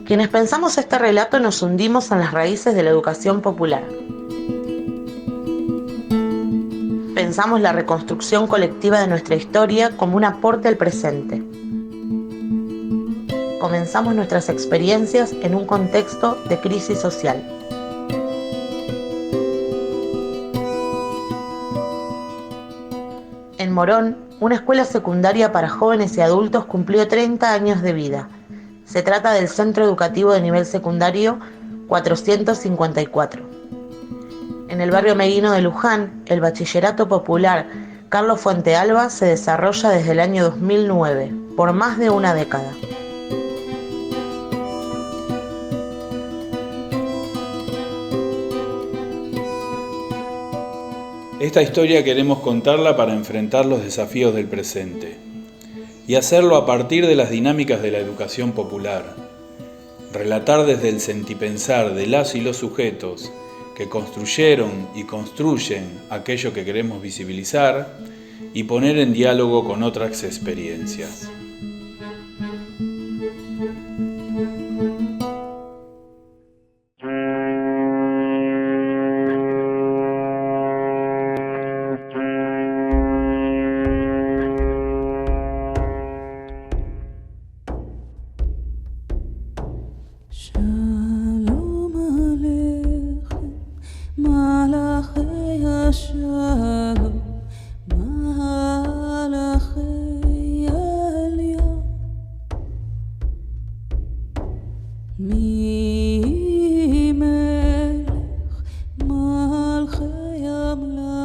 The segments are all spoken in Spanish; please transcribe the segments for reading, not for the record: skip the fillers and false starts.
Quienes pensamos este relato nos hundimos en las raíces de la educación popular. Pensamos la reconstrucción colectiva de nuestra historia como un aporte al presente. Comenzamos nuestras experiencias en un contexto de crisis social. En Morón, una escuela secundaria para jóvenes y adultos cumplió 30 años de vida. Se trata del Centro Educativo de Nivel Secundario 454. En el barrio Meguino de Luján, el Bachillerato Popular Carlos Fuentealba se desarrolla desde el año 2009, por más de una década. Esta historia queremos contarla para enfrentar los desafíos del presente y hacerlo a partir de las dinámicas de la educación popular. Relatar desde el sentipensar de las y los sujetos que construyeron y construyen aquello que queremos visibilizar y poner en diálogo con otras experiencias.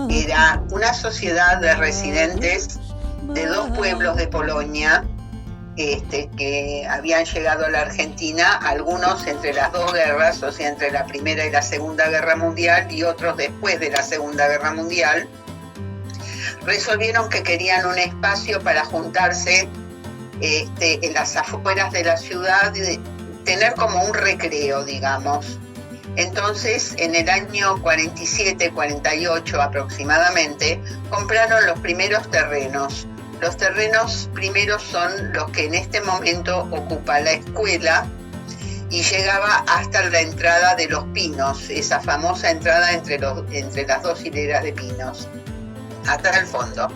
Era una sociedad de residentes de dos pueblos de Polonia que habían llegado a la Argentina, algunos entre las dos guerras, o sea, entre la Primera y la Segunda Guerra Mundial, y otros después de la Segunda Guerra Mundial. Resolvieron que querían un espacio para juntarse en las afueras de la ciudad, tener como un recreo, digamos. Entonces, en el año 47-48 aproximadamente, compraron los primeros terrenos. Los terrenos primeros son los que en este momento ocupa la escuela y llegaba hasta la entrada de los pinos, esa famosa entrada entre las dos hileras de pinos, hasta el fondo.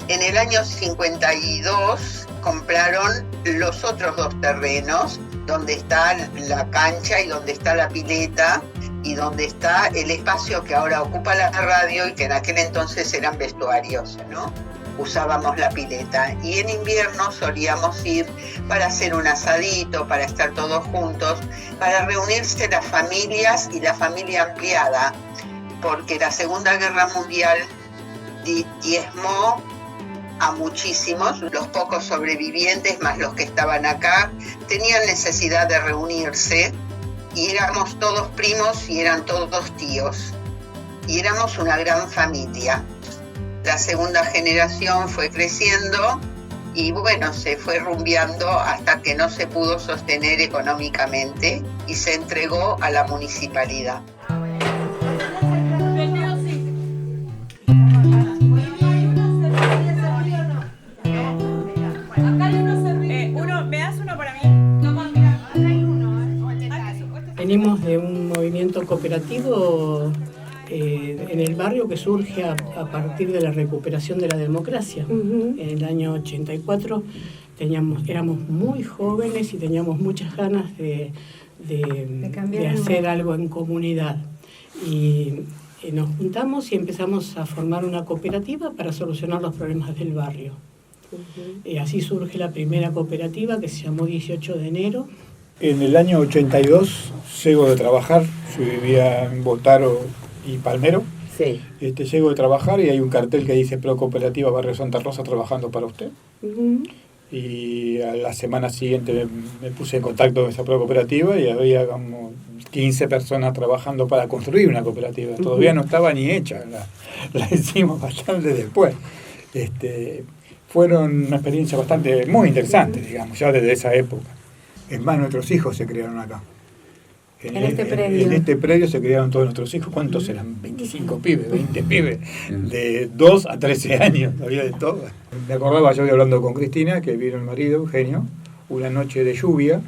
En el año 52 compraron los otros dos terrenos, donde está la cancha y donde está la pileta y donde está el espacio que ahora ocupa la radio y que en aquel entonces eran vestuarios, ¿no? Usábamos la pileta y en invierno solíamos ir para hacer un asadito, para estar todos juntos, para reunirse las familias y la familia ampliada, porque la Segunda Guerra Mundial diezmó a muchísimos, los pocos sobrevivientes más los que estaban acá tenían necesidad de reunirse y éramos todos primos y eran todos tíos y éramos una gran familia. La segunda generación fue creciendo y bueno, se fue rumbeando hasta que no se pudo sostener económicamente y se entregó a la municipalidad. Venimos de un movimiento cooperativo en el barrio que surge a partir de la recuperación de la democracia. En el año 84 éramos muy jóvenes y teníamos muchas ganas de hacer algo en comunidad. Y nos juntamos y empezamos a formar una cooperativa para solucionar los problemas del barrio. Así surge la primera cooperativa que se llamó 18 de enero. En el año 82 llego de trabajar, yo vivía en Botaro y Palmero. Sí. Llego de trabajar y hay un cartel que dice Pro Cooperativa Barrio Santa Rosa trabajando para usted. Y a la semana siguiente me puse en contacto con esa Pro Cooperativa y había como 15 personas trabajando para construir una cooperativa. Todavía no estaba ni hecha, la hicimos bastante después. Fueron una experiencia muy interesante, digamos, ya desde esa época. Es más, nuestros hijos se criaron acá. En este predio. En este predio se criaron todos nuestros hijos. ¿Cuántos eran? 25 pibes, 20 pibes. De 2 a 13 años, había de todo. Me acordaba yo hablando con Cristina, que vino el marido, Eugenio, una noche de lluvia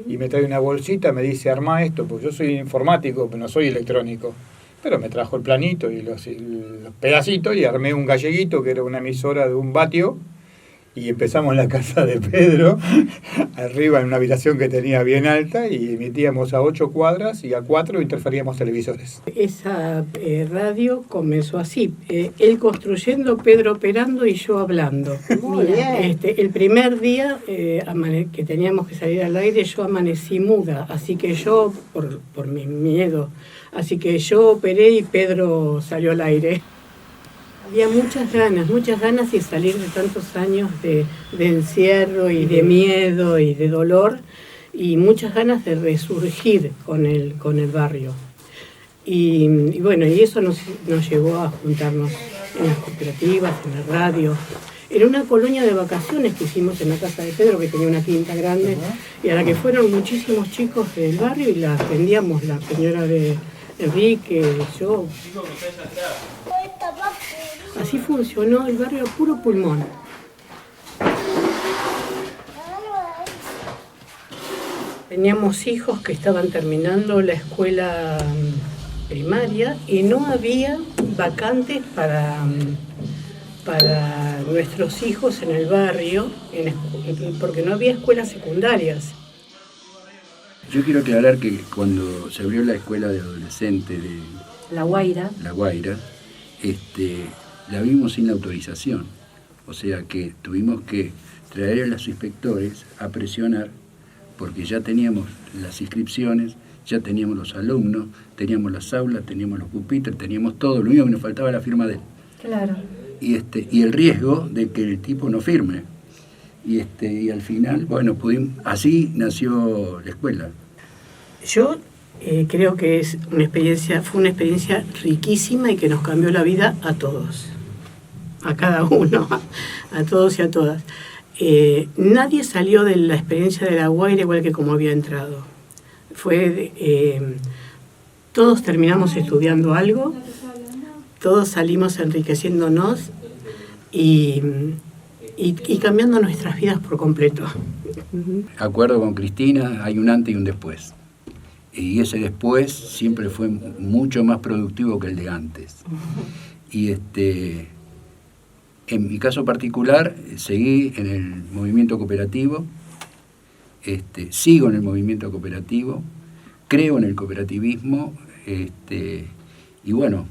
y me trae una bolsita, me dice, armá esto, porque yo soy informático, pero no soy electrónico. Pero me trajo el planito y los pedacitos y armé un galleguito que era una emisora de 1 vatio y empezamos en la casa de Pedro, arriba en una habitación que tenía bien alta y emitíamos a 8 cuadras y a 4 interferíamos televisores. Esa radio comenzó así, él construyendo, Pedro operando y yo hablando. Muy bien. El primer día que teníamos que salir al aire, yo amanecí muda, así que yo, por mi miedo, así que yo operé y Pedro salió al aire. Había muchas ganas de salir de tantos años de encierro y de miedo y de dolor, y muchas ganas de resurgir con el barrio. Y bueno, y eso nos llevó a juntarnos en las cooperativas, en la radio. Era una colonia de vacaciones que hicimos en la casa de Pedro, que tenía una quinta grande, y a la que fueron muchísimos chicos del barrio y la atendíamos, la señora de Enrique, yo. Así funcionó el barrio a puro pulmón. Teníamos hijos que estaban terminando la escuela primaria y no había vacantes para nuestros hijos en el barrio, porque no había escuelas secundarias. Yo quiero aclarar que cuando se abrió la escuela de adolescentes de La Guaira. La vimos sin la autorización. O sea que tuvimos que traer a los inspectores a presionar, porque ya teníamos las inscripciones, ya teníamos los alumnos, teníamos las aulas, teníamos los pupitres, teníamos todo, lo único que nos faltaba era la firma de él. Claro. Y el riesgo de que el tipo no firme. Y al final, bueno, así nació la escuela. Yo creo que fue una experiencia riquísima y que nos cambió la vida a todos, a cada uno, a todos y a todas. Nadie salió de la experiencia de La Guaira igual que como había entrado. Todos terminamos estudiando algo, todos salimos enriqueciéndonos y cambiando nuestras vidas por completo. Acuerdo con Cristina, hay un antes y un después. Y ese después siempre fue mucho más productivo que el de antes. Y en mi caso particular, seguí en el movimiento cooperativo, sigo en el movimiento cooperativo, creo en el cooperativismo, y bueno,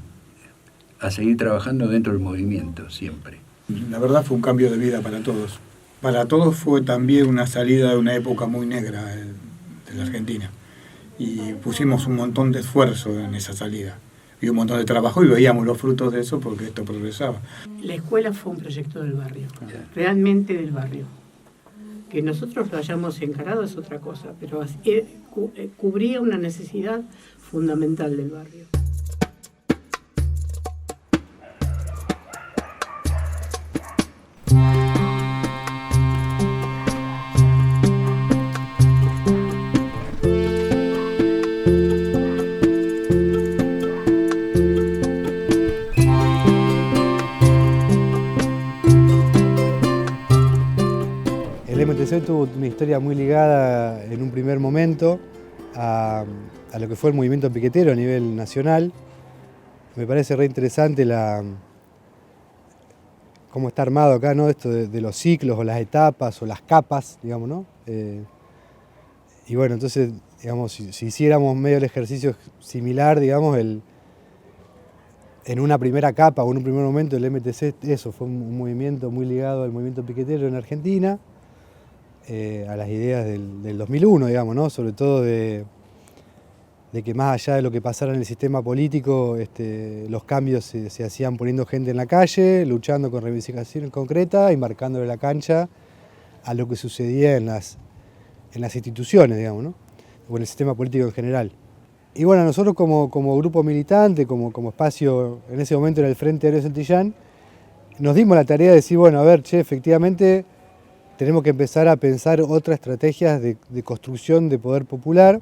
a seguir trabajando dentro del movimiento siempre. La verdad fue un cambio de vida para todos. Para todos fue también una salida de una época muy negra de la Argentina. Y pusimos un montón de esfuerzo en esa salida. Y un montón de trabajo y veíamos los frutos de eso porque esto progresaba. La escuela fue un proyecto del barrio, realmente del barrio. Que nosotros lo hayamos encarado es otra cosa, pero cubría una necesidad fundamental del barrio. El MTC tuvo una historia muy ligada en un primer momento a lo que fue el movimiento piquetero a nivel nacional. Me parece re interesante cómo está armado acá, ¿no? Esto de los ciclos o las etapas o las capas, digamos, ¿no? Y bueno, entonces, digamos, si hiciéramos medio el ejercicio similar, digamos, en una primera capa o en un primer momento el MTC, eso fue un movimiento muy ligado al movimiento piquetero en Argentina, a las ideas del 2001, digamos, ¿no? Sobre todo de que más allá de lo que pasara en el sistema político, los cambios se hacían poniendo gente en la calle, luchando con reivindicaciones concretas y marcándole la cancha a lo que sucedía en las instituciones, digamos, ¿no? O en el sistema político en general. Y bueno, nosotros como grupo militante, como espacio, en ese momento en el Frente Aéreo Santillán, nos dimos la tarea de decir, bueno, a ver, efectivamente tenemos que empezar a pensar otras estrategias de construcción de poder popular,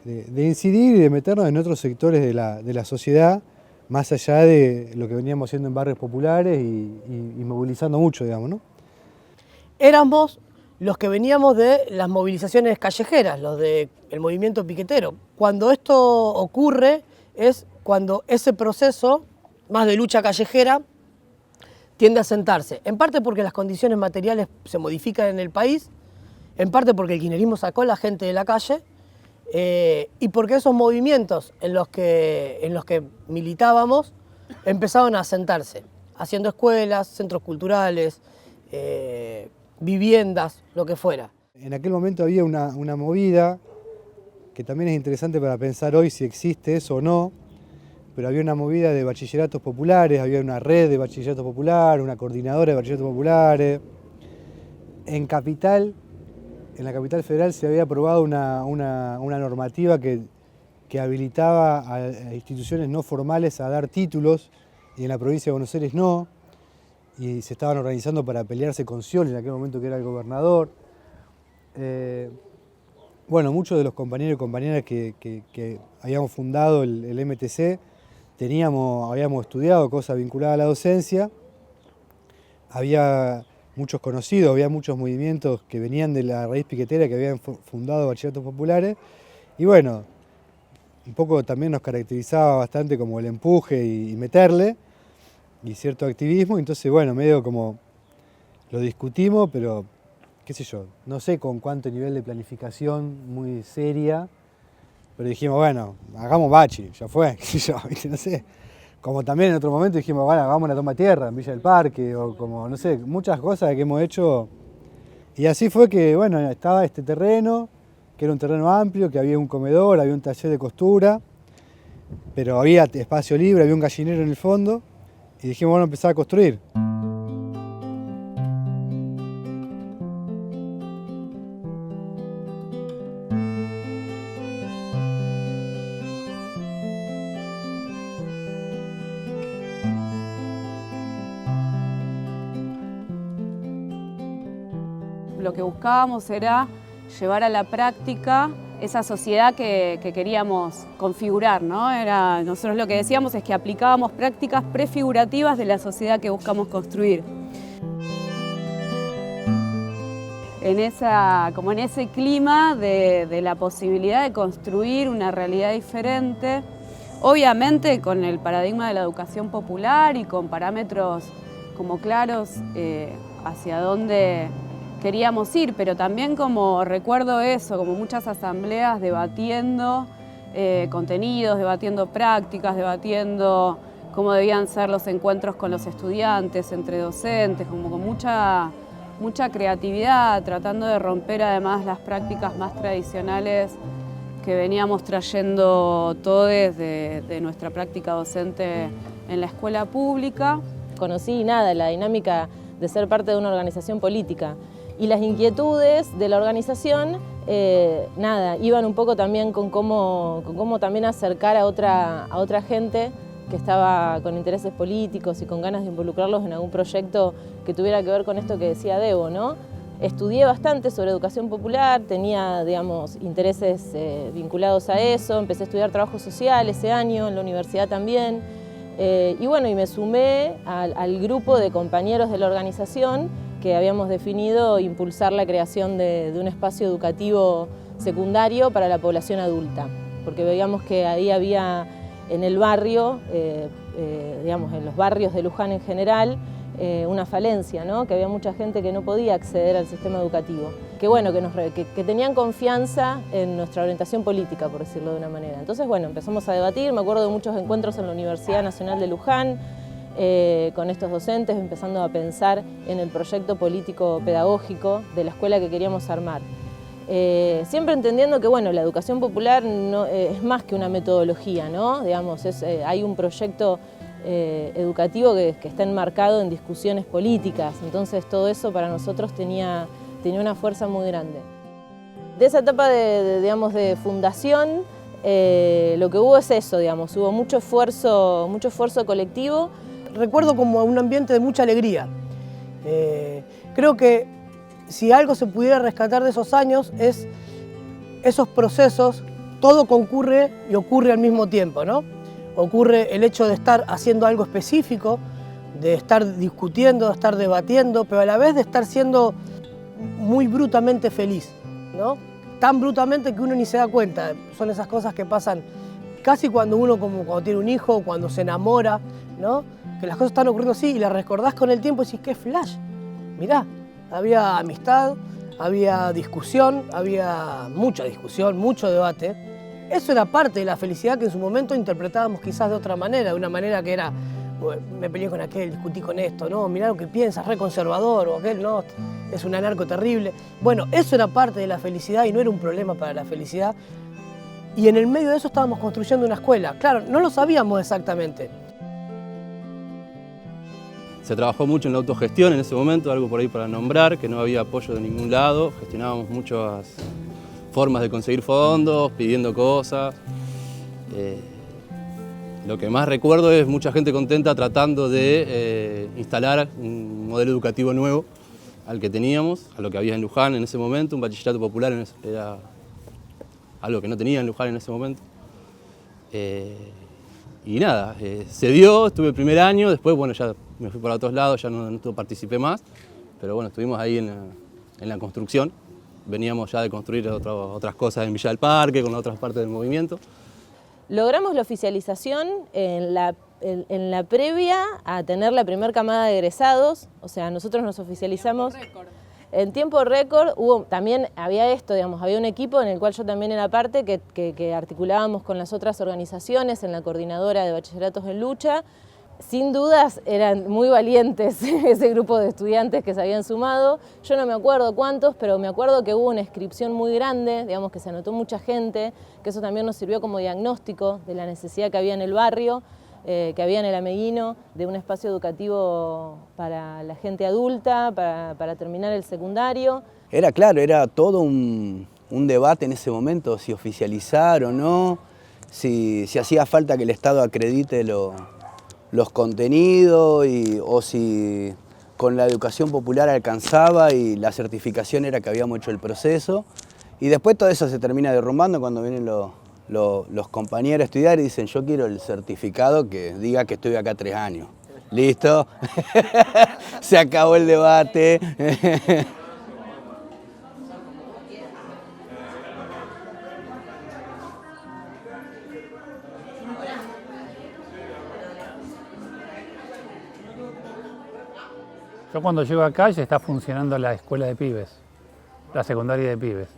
de incidir y de meternos en otros sectores de la sociedad, más allá de lo que veníamos haciendo en barrios populares y movilizando mucho, digamos, ¿no? Éramos los que veníamos de las movilizaciones callejeras, los del movimiento piquetero. Cuando esto ocurre es cuando ese proceso, más de lucha callejera, tiende a sentarse. En parte porque las condiciones materiales se modifican en el país, en parte porque el kirchnerismo sacó a la gente de la calle, y porque esos movimientos en los que militábamos empezaron a asentarse, haciendo escuelas, centros culturales, viviendas, lo que fuera. En aquel momento había una movida que también es interesante para pensar hoy si existe eso o no, pero había una movida de bachilleratos populares, había una red de bachilleratos populares, una coordinadora de bachilleratos populares. En la capital federal se había aprobado una normativa que habilitaba a instituciones no formales a dar títulos, y en la provincia de Buenos Aires no, y se estaban organizando para pelearse con Scioli en aquel momento, que era el gobernador. Bueno, muchos de los compañeros y compañeras que habíamos fundado el MTC habíamos estudiado cosas vinculadas a la docencia, había muchos conocidos, había muchos movimientos que venían de la raíz piquetera que habían fundado bachilleratos populares, y bueno, un poco también nos caracterizaba bastante como el empuje y meterle, y cierto activismo, entonces bueno, medio como lo discutimos, pero qué sé yo, no sé con cuánto nivel de planificación muy seria, pero dijimos, bueno, hagamos bachi, ya fue, qué sé yo, no sé. Como también en otro momento dijimos, bueno, hagamos una toma de tierra en Villa del Parque, o como, no sé, muchas cosas que hemos hecho. Y así fue que, bueno, estaba este terreno, que era un terreno amplio, que había un comedor, había un taller de costura, pero había espacio libre, había un gallinero en el fondo, y dijimos, bueno, empezar a construir. Lo que buscábamos era llevar a la práctica esa sociedad que queríamos configurar, ¿no? Nosotros lo que decíamos es que aplicábamos prácticas prefigurativas de la sociedad que buscamos construir. En ese clima de la posibilidad de construir una realidad diferente, obviamente con el paradigma de la educación popular y con parámetros como claros hacia dónde queríamos ir, pero también como recuerdo eso, como muchas asambleas debatiendo contenidos, debatiendo prácticas, debatiendo cómo debían ser los encuentros con los estudiantes, entre docentes, como con mucha creatividad, tratando de romper además las prácticas más tradicionales que veníamos trayendo todos de nuestra práctica docente en la escuela pública. Conocí la dinámica de ser parte de una organización política. Y las inquietudes de la organización, iban un poco también con cómo también acercar a otra gente que estaba con intereses políticos y con ganas de involucrarlos en algún proyecto que tuviera que ver con esto que decía Debo, ¿no? Estudié bastante sobre educación popular, tenía, digamos, intereses vinculados a eso, empecé a estudiar trabajo social ese año, en la universidad también, y me sumé al grupo de compañeros de la organización que habíamos definido impulsar la creación de un espacio educativo secundario para la población adulta, porque veíamos que ahí había en el barrio, en los barrios de Luján en general, una falencia, ¿no? Que había mucha gente que no podía acceder al sistema educativo, que tenían confianza en nuestra orientación política, por decirlo de una manera. Entonces, empezamos a debatir, me acuerdo de muchos encuentros en la Universidad Nacional de Luján, con estos docentes, empezando a pensar en el proyecto político-pedagógico de la escuela que queríamos armar. Siempre entendiendo que la educación popular no, es más que una metodología, ¿no? Digamos, hay un proyecto educativo que está enmarcado en discusiones políticas, entonces todo eso para nosotros tenía una fuerza muy grande. De esa etapa de fundación, lo que hubo es eso, hubo mucho esfuerzo colectivo. Recuerdo como un ambiente de mucha alegría. Creo que si algo se pudiera rescatar de esos años es esos procesos, todo concurre y ocurre al mismo tiempo, ¿no? Ocurre el hecho de estar haciendo algo específico, de estar discutiendo, de estar debatiendo, pero a la vez de estar siendo muy brutamente feliz, ¿no? Tan brutamente que uno ni se da cuenta. Son esas cosas que pasan casi cuando uno, como cuando tiene un hijo, cuando se enamora, ¿no? Que las cosas están ocurriendo así y las recordás con el tiempo y decís, qué flash. Mirá, había amistad, había discusión, había mucha discusión, mucho debate. Eso era parte de la felicidad que en su momento interpretábamos quizás de otra manera, de una manera que era, me peleé con aquel, discutí con esto, no, mirá lo que piensas, re conservador, o aquel, no, es un anarco terrible. Bueno, eso era parte de la felicidad y no era un problema para la felicidad. Y en el medio de eso estábamos construyendo una escuela. Claro, no lo sabíamos exactamente. Se trabajó mucho en la autogestión en ese momento, algo por ahí para nombrar, que no había apoyo de ningún lado, gestionábamos muchas formas de conseguir fondos, pidiendo cosas. Lo que más recuerdo es mucha gente contenta tratando de instalar un modelo educativo nuevo al que teníamos, a lo que había en Luján en ese momento, un bachillerato popular era algo que no tenía en Luján en ese momento. Y nada, se dio, estuve el primer año, después bueno, ya me fui para otros lados, ya no participé más, pero bueno, estuvimos ahí en la construcción. Veníamos ya de construir otras cosas en Villa del Parque, con otras partes del movimiento. Logramos la oficialización en la previa a tener la primera camada de egresados, o sea, nosotros nos oficializamos en tiempo récord. También había esto, digamos, había un equipo en el cual yo también era parte, que articulábamos con las otras organizaciones en la coordinadora de bachilleratos en lucha. Sin dudas eran muy valientes ese grupo de estudiantes que se habían sumado. Yo no me acuerdo cuántos, pero me acuerdo que hubo una inscripción muy grande, digamos que se anotó mucha gente, que eso también nos sirvió como diagnóstico de la necesidad que había en el barrio, que había en el Ameguino, de un espacio educativo para la gente adulta, para terminar el secundario. Era claro, era todo un debate en ese momento, si oficializar o no, si hacía falta que el Estado acredite los contenidos o si con la educación popular alcanzaba y la certificación era que habíamos hecho el proceso. Y después todo eso se termina derrumbando cuando vienen los compañeros a estudiar y dicen yo quiero el certificado que diga que estuve acá 3 años. ¿Listo? Se acabó el debate. Yo cuando llego acá ya está funcionando la escuela de pibes, la secundaria de pibes.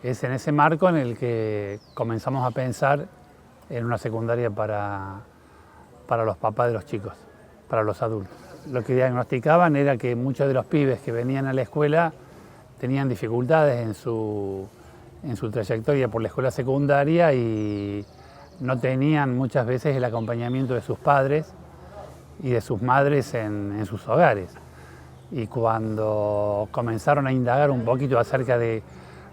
Es en ese marco en el que comenzamos a pensar en una secundaria para los papás de los chicos, para los adultos. Lo que diagnosticaban era que muchos de los pibes que venían a la escuela tenían dificultades en su trayectoria por la escuela secundaria y no tenían muchas veces el acompañamiento de sus padres y de sus madres en sus hogares. Y cuando comenzaron a indagar un poquito acerca de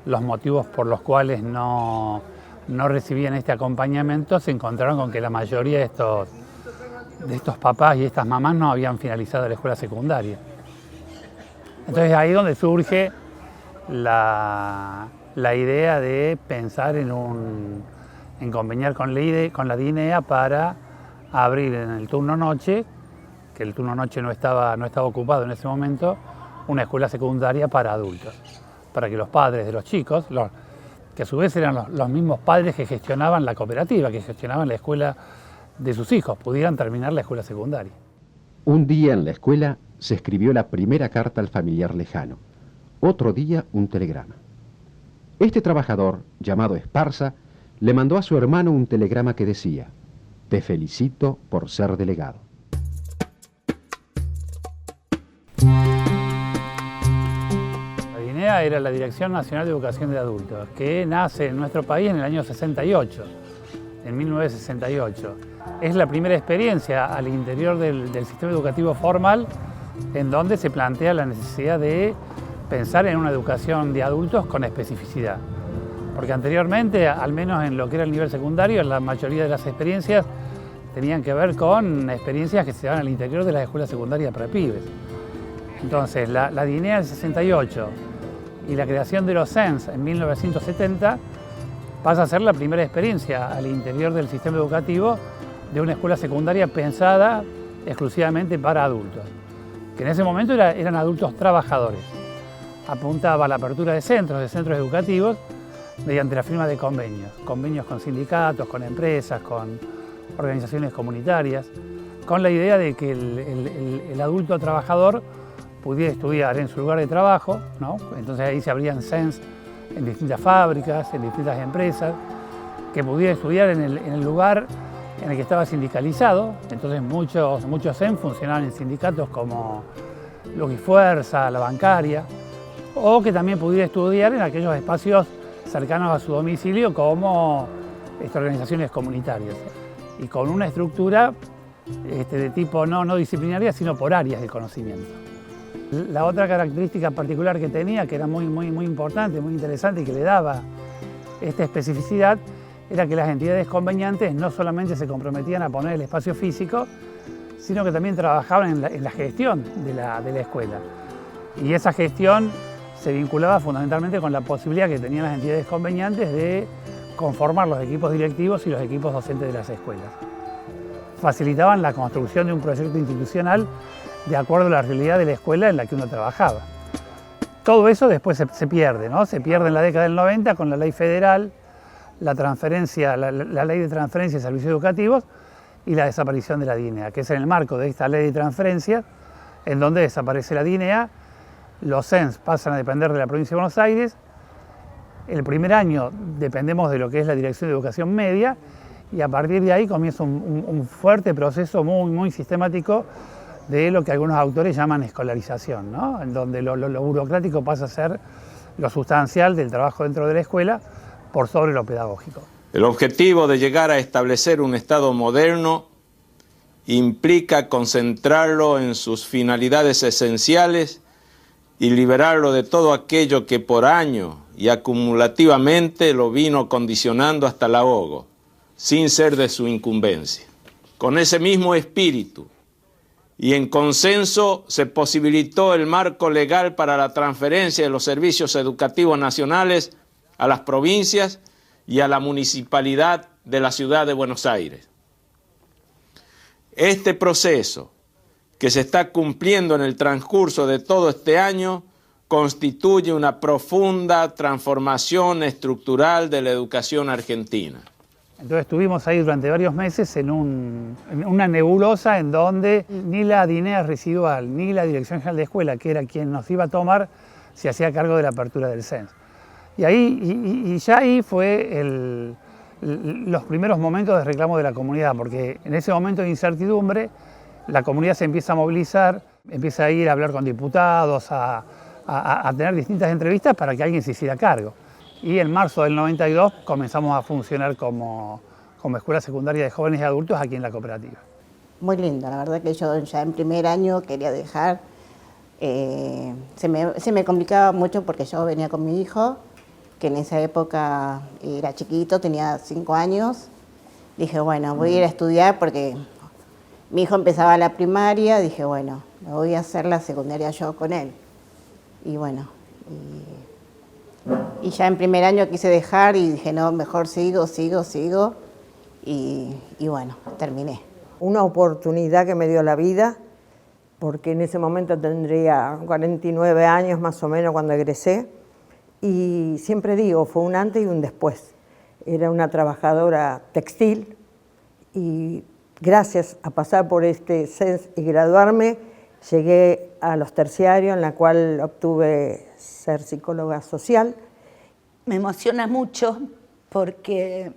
los motivos por los cuales no recibían este acompañamiento, se encontraron con que la mayoría de estos papás y estas mamás no habían finalizado la escuela secundaria. Entonces ahí es donde surge la idea de pensar en conveniar con la DINEA para abrir en el turno noche, que el turno noche no estaba ocupado en ese momento, una escuela secundaria para adultos, para que los padres de los chicos, que a su vez eran los mismos padres que gestionaban la cooperativa, que gestionaban la escuela de sus hijos, pudieran terminar la escuela secundaria. Un día en la escuela se escribió la primera carta al familiar lejano, otro día un telegrama. Este trabajador, llamado Esparza, le mandó a su hermano un telegrama que decía: te felicito por ser delegado. La DINEA era la Dirección Nacional de Educación de Adultos, que nace en nuestro país en el año 68, en 1968. Es la primera experiencia al interior del sistema educativo formal en donde se plantea la necesidad de pensar en una educación de adultos con especificidad. Porque anteriormente, al menos en lo que era el nivel secundario, la mayoría de las experiencias tenían que ver con experiencias que se daban al interior de las escuelas secundarias para pibes. Entonces, la DINEA del 68 y la creación de los CENS en 1970 pasa a ser la primera experiencia al interior del sistema educativo de una escuela secundaria pensada exclusivamente para adultos, que en ese momento eran adultos trabajadores. apuntaba a la apertura de centros educativos mediante la firma de convenios con sindicatos, con empresas, con organizaciones comunitarias, con la idea de que el adulto trabajador pudiera estudiar en su lugar de trabajo, ¿no? Entonces ahí se abrían CENS en distintas fábricas, en distintas empresas, que pudiera estudiar en el lugar en el que estaba sindicalizado. Entonces muchos CEN funcionaban en sindicatos como Luz y Fuerza, la bancaria, o que también pudiera estudiar en aquellos espacios cercanos a su domicilio como organizaciones comunitarias, y con una estructura de tipo no disciplinaria, sino por áreas del conocimiento. La otra característica particular que tenía, que era muy importante, muy interesante y que le daba esta especificidad, era que las entidades conveniantes no solamente se comprometían a poner el espacio físico, sino que también trabajaban en la gestión de la escuela. Y esa gestión se vinculaba fundamentalmente con la posibilidad que tenían las entidades conveniantes de conformar los equipos directivos y los equipos docentes de las escuelas. Facilitaban la construcción de un proyecto institucional de acuerdo a la realidad de la escuela en la que uno trabajaba. Todo eso después se pierde, ¿no? Se pierde en la década del 90 con la ley federal, la ley de transferencia de servicios educativos y la desaparición de la DINEA, que es en el marco de esta ley de transferencia, en donde desaparece la DINEA, los CENS pasan a depender de la provincia de Buenos Aires. El primer año dependemos de lo que es la Dirección de Educación Media, y a partir de ahí comienza un fuerte proceso muy sistemático de lo que algunos autores llaman escolarización, ¿no? En donde lo burocrático pasa a ser lo sustancial del trabajo dentro de la escuela por sobre lo pedagógico. El objetivo de llegar a establecer un Estado moderno implica concentrarlo en sus finalidades esenciales y liberarlo de todo aquello que por años y acumulativamente lo vino condicionando hasta el ahogo, sin ser de su incumbencia. Con ese mismo espíritu y en consenso se posibilitó el marco legal para la transferencia de los servicios educativos nacionales a las provincias y a la municipalidad de la ciudad de Buenos Aires. Este proceso, que se está cumpliendo en el transcurso de todo este año, constituye una profunda transformación estructural de la educación argentina. Entonces estuvimos ahí durante varios meses en una nebulosa en donde ni la DINEA residual ni la Dirección General de Escuela, que era quien nos iba a tomar, se hacía cargo de la apertura del CENS. Y ya ahí fue los primeros momentos de reclamo de la comunidad, porque en ese momento de incertidumbre la comunidad se empieza a movilizar, empieza a ir a hablar con diputados, a tener distintas entrevistas para que alguien se hiciera cargo. Y en marzo del 92 comenzamos a funcionar como escuela secundaria de jóvenes y adultos aquí en la cooperativa. Muy lindo, la verdad que yo ya en primer año quería dejar. Se me complicaba mucho porque yo venía con mi hijo, que en esa época era chiquito, tenía 5 años. Dije, bueno, voy a ir a estudiar porque mi hijo empezaba la primaria. Dije, bueno, me voy a hacer la secundaria yo con él. Y bueno, y ya en primer año quise dejar y dije, no, mejor sigo. Y bueno, terminé. Una oportunidad que me dio la vida, porque en ese momento tendría 49 años más o menos cuando egresé. Y siempre digo, fue un antes y un después. Era una trabajadora textil y gracias a pasar por este CENS y graduarme, llegué a los terciarios, en la cual obtuve ser psicóloga social. Me emociona mucho porque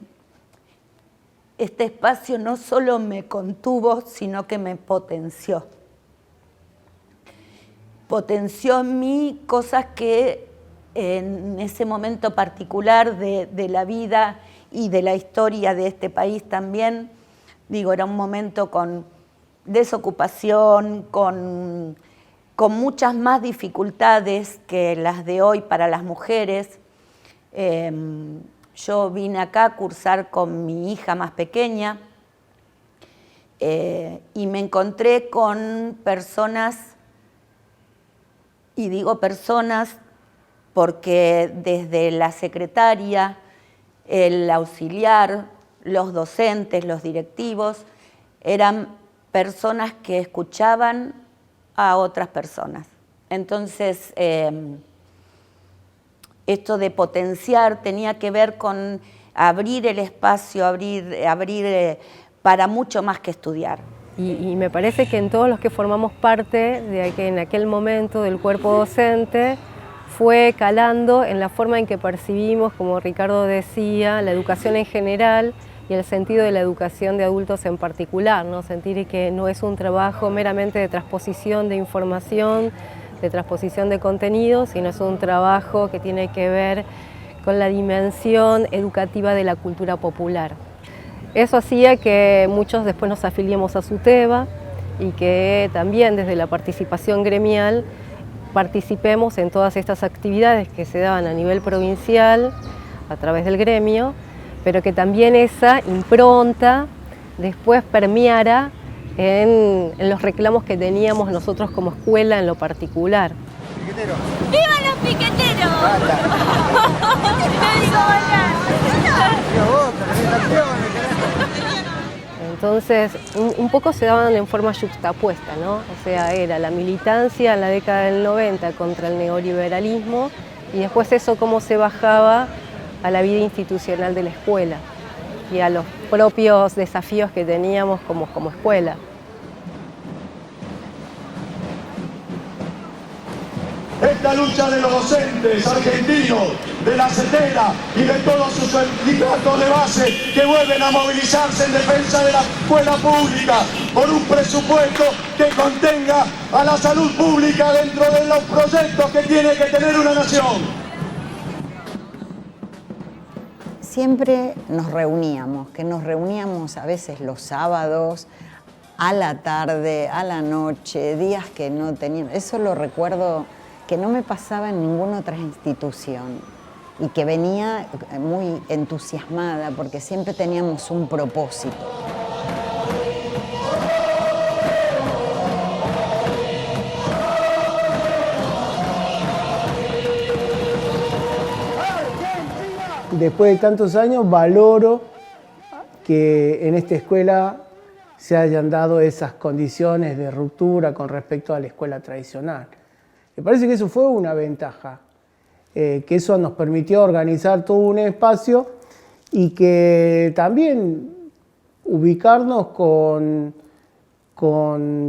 este espacio no solo me contuvo, sino que me potenció. Potenció en mí cosas que en ese momento particular de la vida y de la historia de este país también, digo, era un momento con desocupación, con muchas más dificultades que las de hoy para las mujeres. Yo vine acá a cursar con mi hija más pequeña y me encontré con personas, y digo personas porque desde la secretaria, el auxiliar, los docentes, los directivos, eran personas que escuchaban a otras personas. Entonces, esto de potenciar tenía que ver con abrir el espacio, abrir para mucho más que estudiar. Y me parece que en todos los que formamos parte de que en aquel momento del cuerpo docente fue calando en la forma en que percibimos, como Ricardo decía, la educación en general y el sentido de la educación de adultos en particular, ¿no? Sentir que no es un trabajo meramente de transposición de información, de transposición de contenidos, sino es un trabajo que tiene que ver con la dimensión educativa de la cultura popular. Eso hacía que muchos después nos afiliemos a SUTEBA y que también desde la participación gremial participemos en todas estas actividades que se daban a nivel provincial a través del gremio, pero que también esa impronta después permeara en los reclamos que teníamos nosotros como escuela en lo particular. ¡Piqueteros! ¡Vivan los piqueteros! ¡Te digo bailar! Entonces, un poco se daban en forma yuxtapuesta, ¿no? O sea, era la militancia en la década del 90 contra el neoliberalismo y después eso cómo se bajaba a la vida institucional de la escuela y a los propios desafíos que teníamos como escuela. Esta lucha de los docentes argentinos, de la CETERA y de todos sus sindicatos de base que vuelven a movilizarse en defensa de la escuela pública por un presupuesto que contenga a la salud pública dentro de los proyectos que tiene que tener una nación. Siempre nos reuníamos a veces los sábados, a la tarde, a la noche, días que no teníamos. Eso lo recuerdo que no me pasaba en ninguna otra institución y que venía muy entusiasmada porque siempre teníamos un propósito. Después de tantos años valoro que en esta escuela se hayan dado esas condiciones de ruptura con respecto a la escuela tradicional. Me parece que eso fue una ventaja, que eso nos permitió organizar todo un espacio y que también ubicarnos con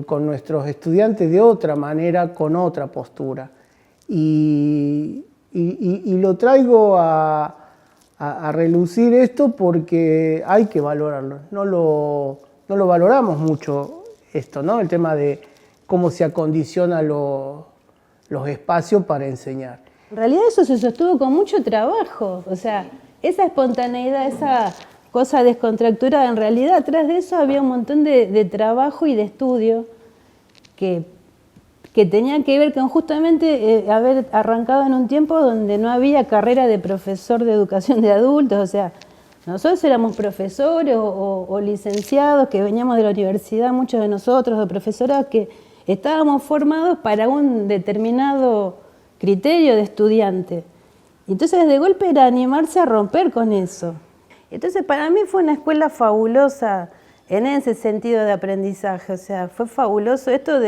nuestros estudiantes de otra manera, con otra postura. Y lo traigo a relucir esto porque hay que valorarlo. No lo valoramos mucho esto, ¿no? El tema de cómo se acondiciona los espacios para enseñar. En realidad eso se sostuvo con mucho trabajo, o sea, esa espontaneidad, esa cosa descontracturada, en realidad atrás de eso había un montón de trabajo y de estudio que tenía que ver con justamente haber arrancado en un tiempo donde no había carrera de profesor de educación de adultos, o sea, nosotros éramos profesores o licenciados que veníamos de la universidad, muchos de nosotros, o profesoras que estábamos formados para un determinado criterio de estudiante. Y entonces de golpe era animarse a romper con eso. Entonces para mí fue una escuela fabulosa en ese sentido de aprendizaje, o sea, fue fabuloso esto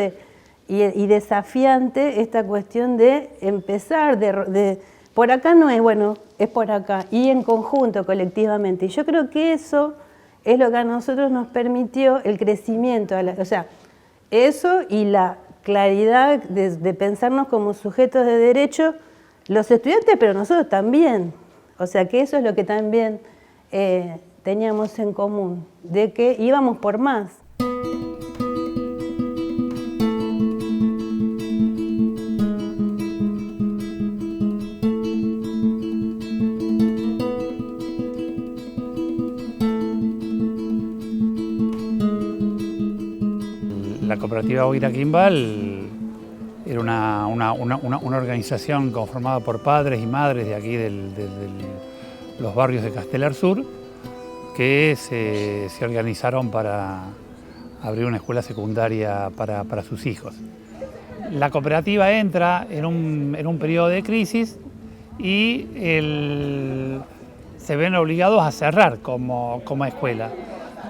y desafiante esta cuestión de empezar, por acá no es, bueno, es por acá, y en conjunto, colectivamente. Y yo creo que eso es lo que a nosotros nos permitió el crecimiento, o sea, eso y la claridad de pensarnos como sujetos de derecho, los estudiantes, pero nosotros también. O sea que eso es lo que también teníamos en común, de que íbamos por más. La cooperativa Oira Quimbal era una organización conformada por padres y madres de aquí, de los barrios de Castelar Sur, que se organizaron para abrir una escuela secundaria para sus hijos. La cooperativa entra en un periodo de crisis y se ven obligados a cerrar como escuela.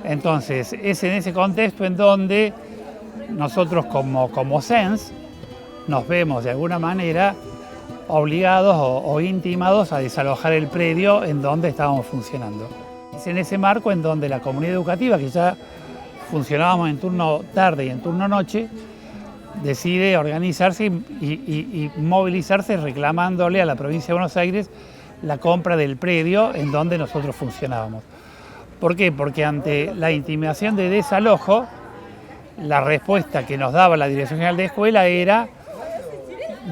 Entonces, es en ese contexto en donde nosotros como CENS nos vemos de alguna manera obligados o intimados a desalojar el predio en donde estábamos funcionando. Es en ese marco en donde la comunidad educativa, que ya funcionábamos en turno tarde y en turno noche, decide organizarse y movilizarse reclamándole a la provincia de Buenos Aires la compra del predio en donde nosotros funcionábamos. ¿Por qué? Porque ante la intimidación de desalojo, la respuesta que nos daba la Dirección General de Escuela era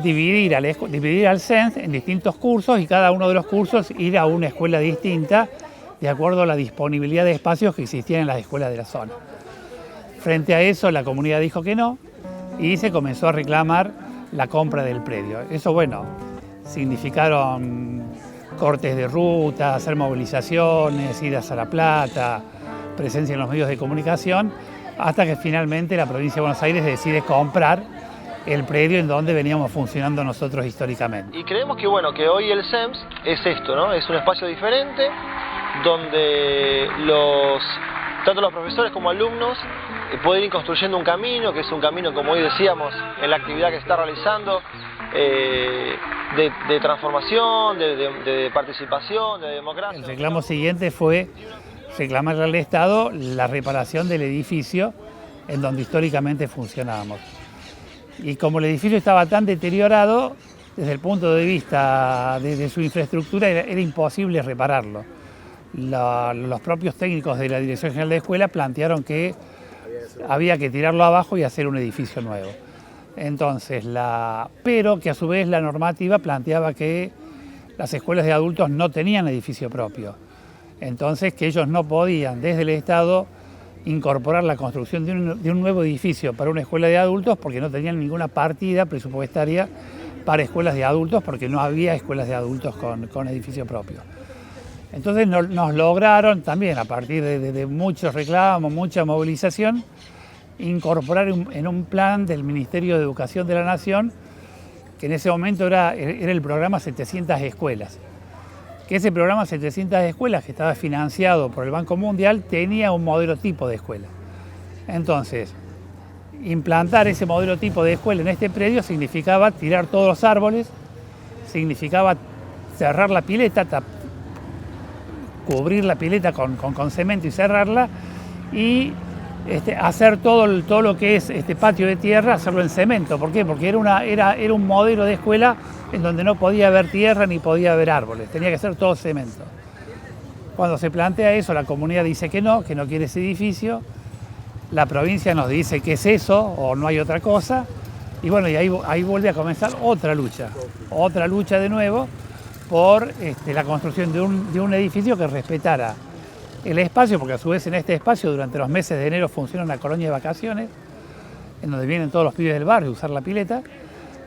dividir al CENS en distintos cursos y cada uno de los cursos ir a una escuela distinta de acuerdo a la disponibilidad de espacios que existían en las escuelas de la zona. Frente a eso, la comunidad dijo que no y se comenzó a reclamar la compra del predio. Eso, bueno, significaron cortes de ruta, hacer movilizaciones, idas a La Plata, presencia en los medios de comunicación, hasta que finalmente la provincia de Buenos Aires decide comprar el predio en donde veníamos funcionando nosotros históricamente. Y creemos que, bueno, que hoy el CEMS es esto, ¿no? Es un espacio diferente donde tanto los profesores como alumnos pueden ir construyendo un camino, que es un camino, como hoy decíamos, en la actividad que se está realizando, de transformación, de participación, de democracia. El reclamo siguiente fue reclamarle al Estado la reparación del edificio en donde históricamente funcionábamos. Y como el edificio estaba tan deteriorado, desde el punto de vista de su infraestructura, era imposible repararlo. Los propios técnicos de la Dirección General de Escuela plantearon que había que tirarlo abajo y hacer un edificio nuevo. Entonces, pero que a su vez la normativa planteaba que las escuelas de adultos no tenían edificio propio. Entonces, que ellos no podían desde el Estado incorporar la construcción de un nuevo edificio para una escuela de adultos porque no tenían ninguna partida presupuestaria para escuelas de adultos porque no había escuelas de adultos con edificio propio. Entonces nos lograron también, a partir de muchos reclamos, mucha movilización, incorporar en un plan del Ministerio de Educación de la Nación, que en ese momento era el programa 700 Escuelas. Que ese programa 700 Escuelas, que estaba financiado por el Banco Mundial, tenía un modelo tipo de escuela. Entonces, implantar ese modelo tipo de escuela en este predio significaba tirar todos los árboles, significaba cerrar la pileta, cubrir la pileta con cemento y cerrarla, y hacer todo lo que es este patio de tierra, hacerlo en cemento. ¿Por qué? Porque era un modelo de escuela en donde no podía haber tierra ni podía haber árboles, tenía que ser todo cemento. Cuando se plantea eso, la comunidad dice que no quiere ese edificio, la provincia nos dice que es eso o no hay otra cosa, y bueno, y ahí vuelve a comenzar otra lucha de nuevo por la construcción de un edificio que respetara el espacio, porque a su vez en este espacio durante los meses de enero funciona una colonia de vacaciones, en donde vienen todos los pibes del barrio a usar la pileta.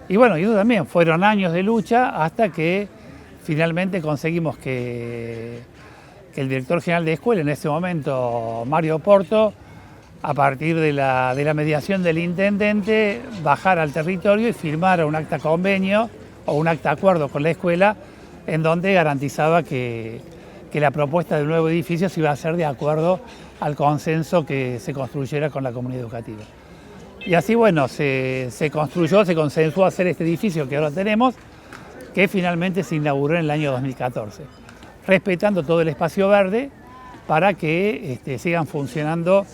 Y bueno, y eso también fueron años de lucha hasta que finalmente conseguimos que el director general de escuela, en ese momento Mario Porto, a partir de la mediación del intendente, bajara al territorio y firmara un acta convenio o un acta acuerdo con la escuela en donde garantizaba que la propuesta del nuevo edificio se iba a hacer de acuerdo al consenso que se construyera con la comunidad educativa. Y así, bueno, se consensuó hacer este edificio que ahora tenemos, que finalmente se inauguró en el año 2014, respetando todo el espacio verde para que sigan funcionando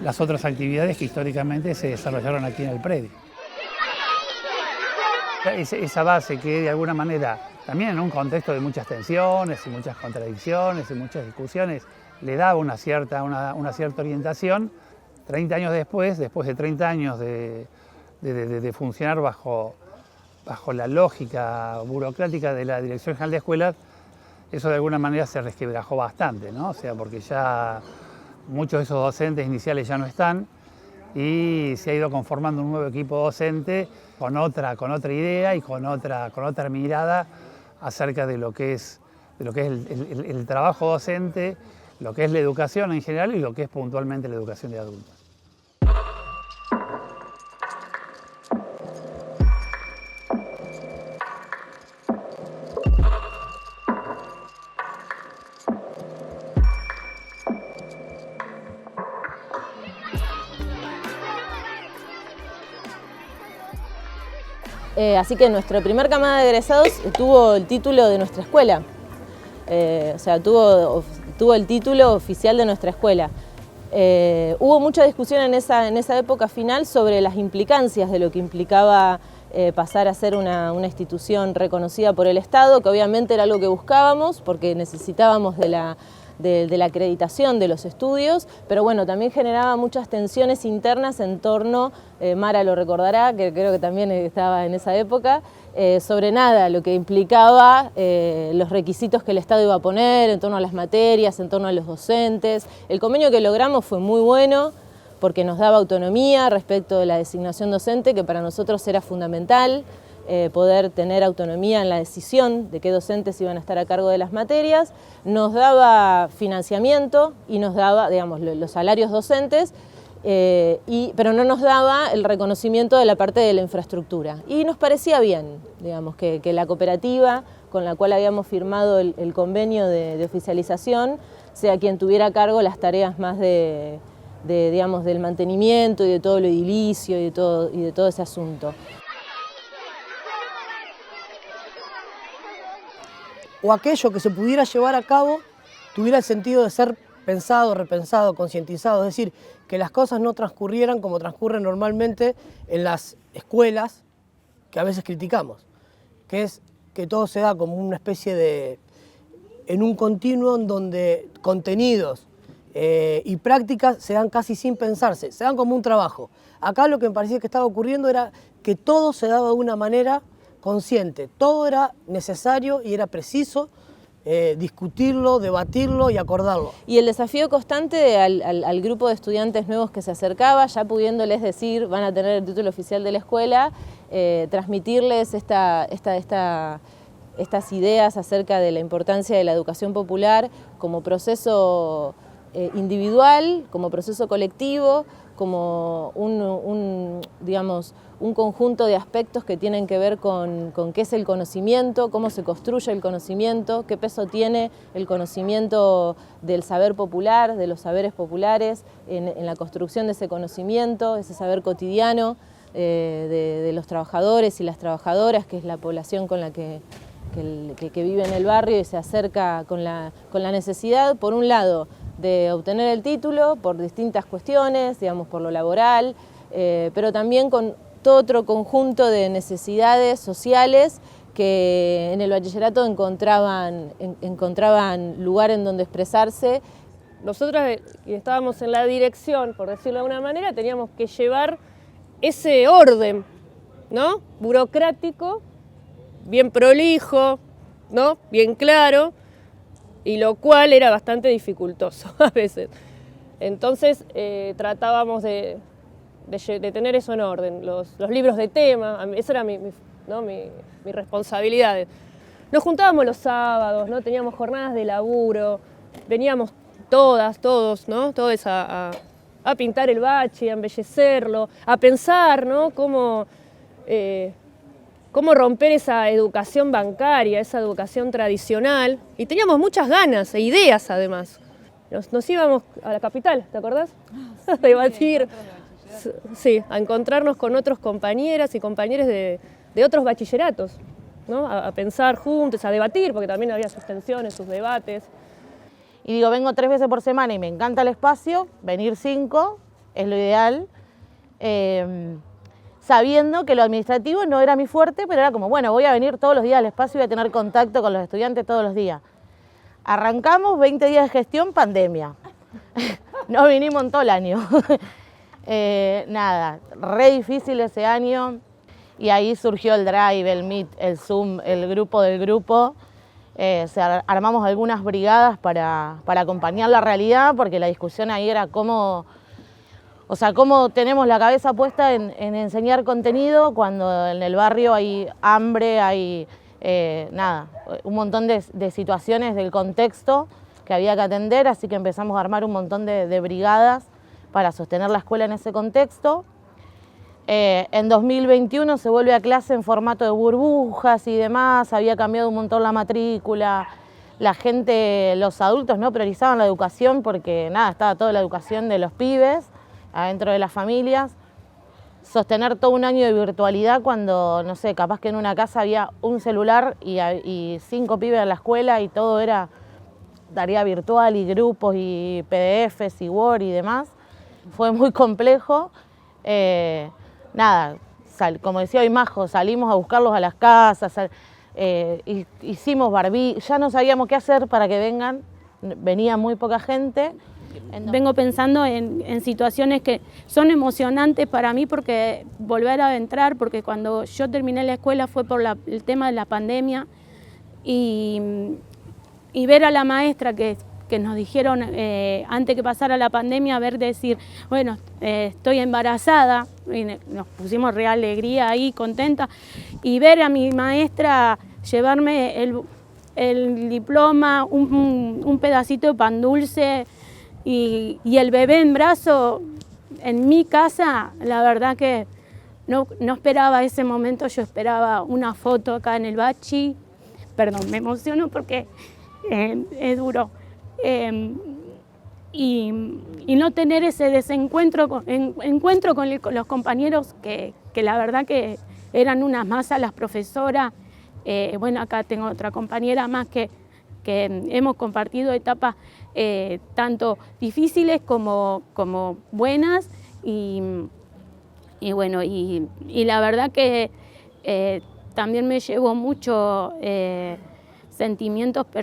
las otras actividades que históricamente se desarrollaron aquí en el predio. Esa base que de alguna manera, también en un contexto de muchas tensiones y muchas contradicciones y muchas discusiones, le daba una cierta orientación. 30 años después de 30 años de funcionar bajo la lógica burocrática de la Dirección General de Escuelas, eso de alguna manera se resquebrajó bastante, ¿no? O sea, porque ya muchos de esos docentes iniciales ya no están y se ha ido conformando un nuevo equipo docente con otra idea y con otra mirada acerca de lo que es el trabajo docente, lo que es la educación en general y lo que es puntualmente la educación de adultos. Así que nuestra primera camada de egresados tuvo el título de nuestra escuela, o sea, tuvo el título oficial de nuestra escuela. Hubo mucha discusión en esa época final sobre las implicancias de lo que implicaba pasar a ser una institución reconocida por el Estado, que obviamente era algo que buscábamos porque necesitábamos de la acreditación de los estudios, pero bueno, también generaba muchas tensiones internas en torno, Mara lo recordará, que creo que también estaba en esa época, sobre nada, lo que implicaba los requisitos que el Estado iba a poner en torno a las materias, en torno a los docentes. El convenio que logramos fue muy bueno porque nos daba autonomía respecto de la designación docente, que para nosotros era fundamental, poder tener autonomía en la decisión de qué docentes iban a estar a cargo de las materias, nos daba financiamiento y nos daba, digamos, los salarios docentes, pero no nos daba el reconocimiento de la parte de la infraestructura. Y nos parecía bien, digamos, que la cooperativa con la cual habíamos firmado el convenio de oficialización sea quien tuviera a cargo las tareas más digamos, del mantenimiento y de todo lo edilicio y de todo ese asunto. O aquello que se pudiera llevar a cabo tuviera el sentido de ser pensado, repensado, concientizado, es decir, que las cosas no transcurrieran como transcurren normalmente en las escuelas que a veces criticamos, que es que todo se da como una especie en un continuo en donde contenidos y prácticas se dan casi sin pensarse, se dan como un trabajo. Acá lo que me parecía que estaba ocurriendo era que todo se daba de una manera consciente, todo era necesario y era preciso discutirlo, debatirlo y acordarlo. Y el desafío constante al grupo de estudiantes nuevos que se acercaba, ya pudiéndoles decir, van a tener el título oficial de la escuela, transmitirles estas ideas acerca de la importancia de la educación popular como proceso individual, como proceso colectivo, como digamos, un conjunto de aspectos que tienen que ver con qué es el conocimiento, cómo se construye el conocimiento, qué peso tiene el conocimiento del saber popular, de los saberes populares, en la construcción de ese conocimiento, ese saber cotidiano de los trabajadores y las trabajadoras, que es la población con la que vive en el barrio y se acerca con la necesidad, por un lado, de obtener el título por distintas cuestiones, digamos, por lo laboral, pero también con todo otro conjunto de necesidades sociales que en el bachillerato encontraban lugar en donde expresarse. Nosotras, que estábamos en la dirección, por decirlo de alguna manera, teníamos que llevar ese orden, ¿no?, burocrático, bien prolijo, ¿no?, bien claro, y lo cual era bastante dificultoso a veces. Entonces tratábamos de tener eso en orden, los libros de tema, esa era mi responsabilidad. Nos juntábamos los sábados, ¿no?, teníamos jornadas de laburo, veníamos todos, ¿no?, todos a pintar el bachi, a embellecerlo, a pensar, ¿no?, cómo romper esa educación bancaria, esa educación tradicional. Y teníamos muchas ganas e ideas, además. Nos íbamos a la capital, ¿te acordás? A debatir, sí, a encontrarnos con otros compañeras y compañeros de otros bachilleratos, ¿no?, a pensar juntos, a debatir, porque también había sus tensiones, sus debates. Y digo, vengo 3 veces por semana y me encanta el espacio, venir 5 es lo ideal. Sabiendo que lo administrativo no era mi fuerte, pero era como, bueno, voy a venir todos los días al espacio y voy a tener contacto con los estudiantes todos los días. Arrancamos 20 días de gestión, pandemia. No vinimos en todo el año. Nada, re difícil ese año. Y ahí surgió el Drive, el Meet, el Zoom, el grupo del grupo. Armamos algunas brigadas para acompañar la realidad, porque la discusión ahí era cómo tenemos la cabeza puesta en enseñar contenido cuando en el barrio hay hambre, hay un montón de situaciones del contexto que había que atender, así que empezamos a armar un montón de brigadas para sostener la escuela en ese contexto. En 2021 se vuelve a clase en formato de burbujas y demás, había cambiado un montón la matrícula, la gente, los adultos no priorizaban la educación porque estaba toda la educación de los pibes adentro de las familias. sostener todo un año de virtualidad cuando, no sé, capaz que en una casa había un celular y 5 pibes en la escuela y todo era tarea virtual y grupos y PDFs y Word y demás. Fue muy complejo. Nada, como decía hoy Majo, salimos a buscarlos a las casas, hicimos ya no sabíamos qué hacer para que vengan, venía muy poca gente. Vengo pensando en situaciones que son emocionantes para mí porque volver a entrar, porque cuando yo terminé la escuela fue por el tema de la pandemia y ver a la maestra que nos dijeron antes que pasara la pandemia, decir, bueno, estoy embarazada, y nos pusimos re alegría ahí, contenta, y ver a mi maestra llevarme el diploma, un pedacito de pan dulce, y el bebé en brazo en mi casa, la verdad que no esperaba ese momento, yo esperaba una foto acá en el Bachi. Perdón, me emociono porque es duro. Y no tener ese encuentro con los compañeros que la verdad que eran unas masas las profesoras. Bueno, acá tengo otra compañera más que hemos compartido etapas tanto difíciles como buenas y bueno, y la verdad que también me llevo mucho sentimientos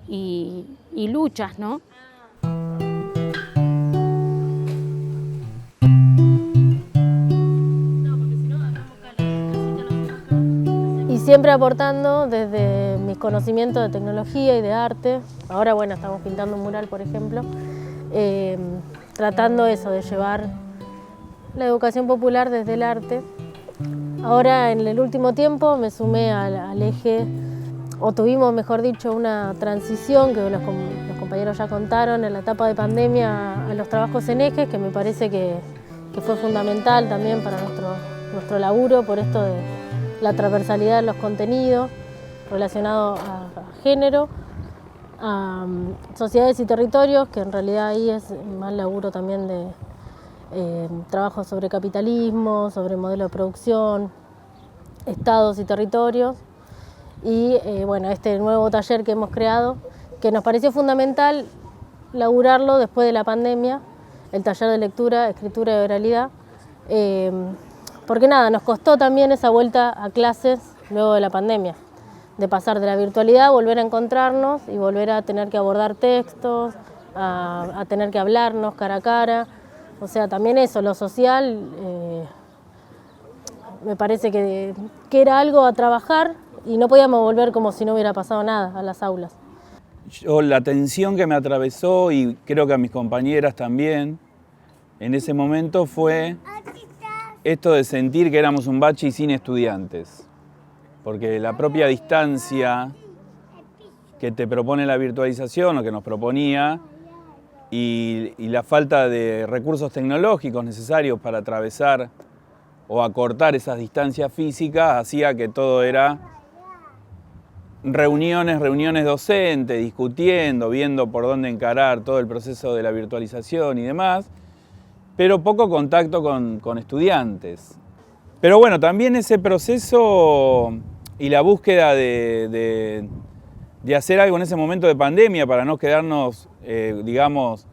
y luchas, ¿no? Y siempre aportando desde mis conocimientos de tecnología y de arte. Ahora, bueno, estamos pintando un mural, por ejemplo, tratando eso, de llevar la educación popular desde el arte. Ahora, en el último tiempo, me sumé al eje, o tuvimos, mejor dicho, una transición que los compañeros ya contaron en la etapa de pandemia a los trabajos en ejes, que me parece que fue fundamental también para nuestro laburo, por esto de la transversalidad de los contenidos relacionados a género, a sociedades y territorios, que en realidad ahí es más laburo también de trabajo sobre capitalismo, sobre modelo de producción, estados y territorios. Y bueno, este nuevo taller que hemos creado, que nos pareció fundamental laburarlo después de la pandemia, el taller de lectura, escritura y oralidad, porque nada, nos costó también esa vuelta a clases luego de la pandemia, de pasar de la virtualidad, volver a encontrarnos y volver a tener que abordar textos, a tener que hablarnos cara a cara. O sea, también eso, lo social, me parece que era algo a trabajar y no podíamos volver como si no hubiera pasado nada a las aulas. La tensión que me atravesó, y creo que a mis compañeras también, en ese momento fue esto de sentir que éramos un bachi sin estudiantes. Porque la propia distancia que te propone la virtualización o que nos proponía y la falta de recursos tecnológicos necesarios para atravesar o acortar esas distancias físicas hacía que todo era reuniones docentes, discutiendo, viendo por dónde encarar todo el proceso de la virtualización y demás, pero poco contacto con estudiantes. Pero bueno, también ese proceso y la búsqueda de hacer algo en ese momento de pandemia para no quedarnos, digamos,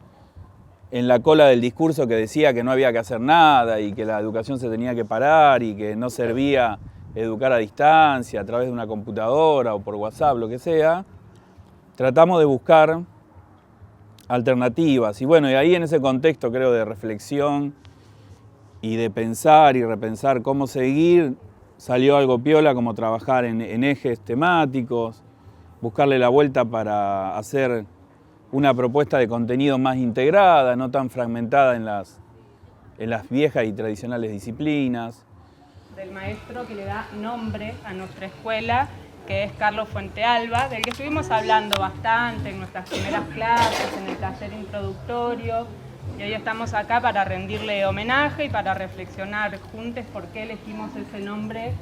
en la cola del discurso que decía que no había que hacer nada y que la educación se tenía que parar y que no servía educar a distancia a través de una computadora o por WhatsApp, lo que sea, tratamos de buscar alternativas. Y bueno, y ahí en ese contexto, creo, de reflexión y de pensar y repensar cómo seguir, salió algo piola como trabajar en ejes temáticos, buscarle la vuelta para hacer una propuesta de contenido más integrada, no tan fragmentada en las viejas y tradicionales disciplinas. Del maestro que le da nombre a nuestra escuela, que es Carlos Fuentealba, del que estuvimos hablando bastante en nuestras primeras clases, en el taller introductorio, y hoy estamos acá para rendirle homenaje y para reflexionar juntos por qué elegimos ese nombre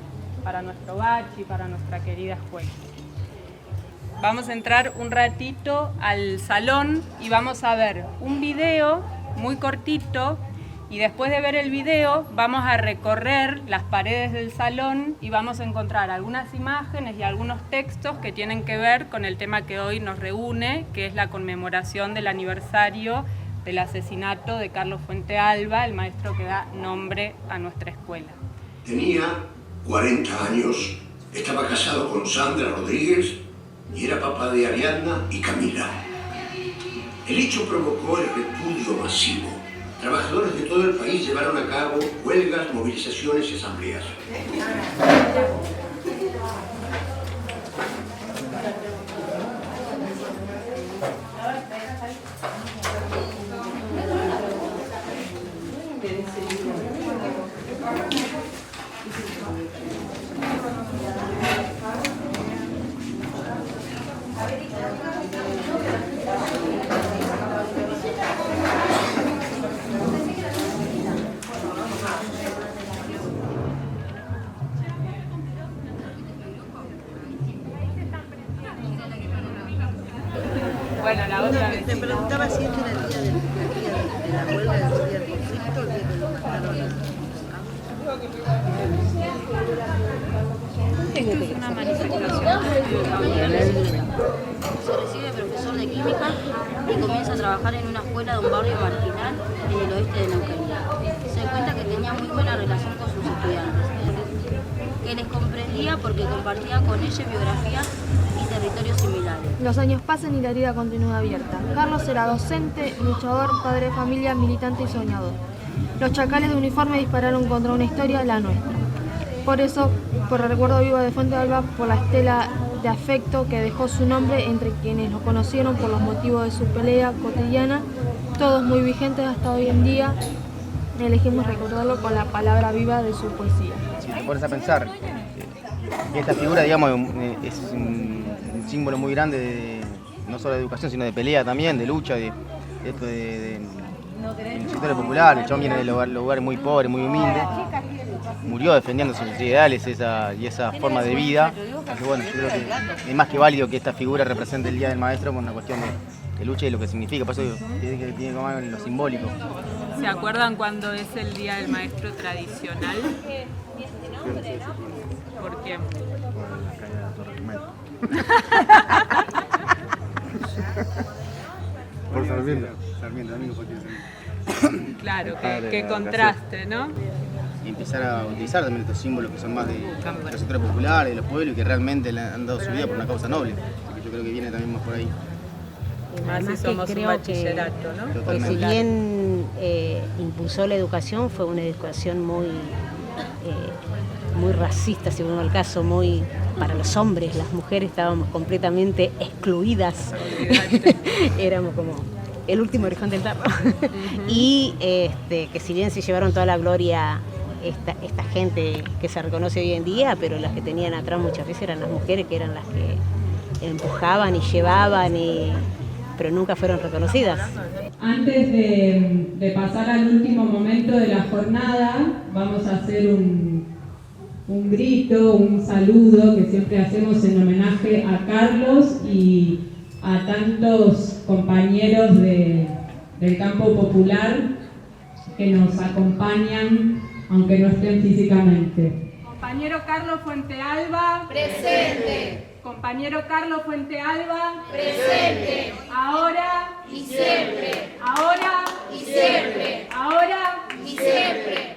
para nuestro bachi, para nuestra querida escuela. Vamos a entrar un ratito al salón y vamos a ver un video muy cortito Y después de ver el video vamos a recorrer las paredes del salón y vamos a encontrar algunas imágenes y algunos textos que tienen que ver con el tema que hoy nos reúne, que es la conmemoración del aniversario del asesinato de Carlos Fuentealba, el maestro que da nombre a nuestra escuela. Tenía 40 años, estaba casado con Sandra Rodríguez y era papá de Ariadna y Camila. El hecho provocó el repudio masivo. Trabajadores de todo el país llevaron a cabo huelgas, movilizaciones y asambleas. Bueno, la otra vez. Te preguntaba si este era el día de la huelga, el día del conflicto, el día que lo mataron. Esto es una manifestación. Se recibe profesor de química y comienza a trabajar en una escuela de un barrio marginal en el oeste de Neuquén. Se cuenta que tenía muy buena relación con sus estudiantes, que les comprendía porque compartían con ellos biografías y territorios similares. Los años pasan y la herida continúa abierta. Carlos era docente, luchador, padre de familia, militante y soñador. Los chacales de uniforme dispararon contra una historia, la nuestra. Por eso, por el recuerdo vivo de Fuentealba, por la estela de afecto que dejó su nombre entre quienes lo conocieron por los motivos de su pelea cotidiana, todos muy vigentes hasta hoy en día, elegimos recordarlo con la palabra viva de su poesía. Si te pones a pensar que esta figura, digamos, es un símbolo muy grande no solo de educación, sino de pelea también, de lucha, de el sector popular. El chabón viene de lugares muy pobres, muy humildes, murió defendiendo sus ideales y esa forma de vida. Así, bueno, yo creo que es más que válido que esta figura represente el Día del Maestro por una cuestión de lucha y lo que significa. Por eso digo, tiene que ver en lo simbólico. ¿Se acuerdan cuándo es el Día del Maestro tradicional? ¿Por qué? Por la caída de la Torre Gemela. Por Sarmiento. Sarmiento, amigo, por Sarmiento. Claro, qué contraste, ¿no? Y empezar a utilizar también estos símbolos que son más de los sectores populares, de los pueblos y que realmente le han dado su vida por una causa noble. Así que yo creo que viene también más por ahí. Más si somos un bachillerato, ¿no? Que si bien impulsó la educación, fue una educación muy racista, según el caso, muy para los hombres. Las mujeres estábamos completamente excluidas. Éramos como el último orejón del tarro. Y que si bien se llevaron toda la gloria esta gente que se reconoce hoy en día, pero las que tenían atrás muchas veces eran las mujeres, que eran las que empujaban y llevaban, pero nunca fueron reconocidas. Antes de pasar al último momento de la jornada, vamos a hacer un grito, un saludo que siempre hacemos en homenaje a Carlos y a tantos compañeros del campo popular que nos acompañan, aunque no estén físicamente. Compañero Carlos Fuentealba. Presente. Compañero Carlos Fuentealba. Presente. Ahora y siempre. Ahora y siempre. Ahora y siempre.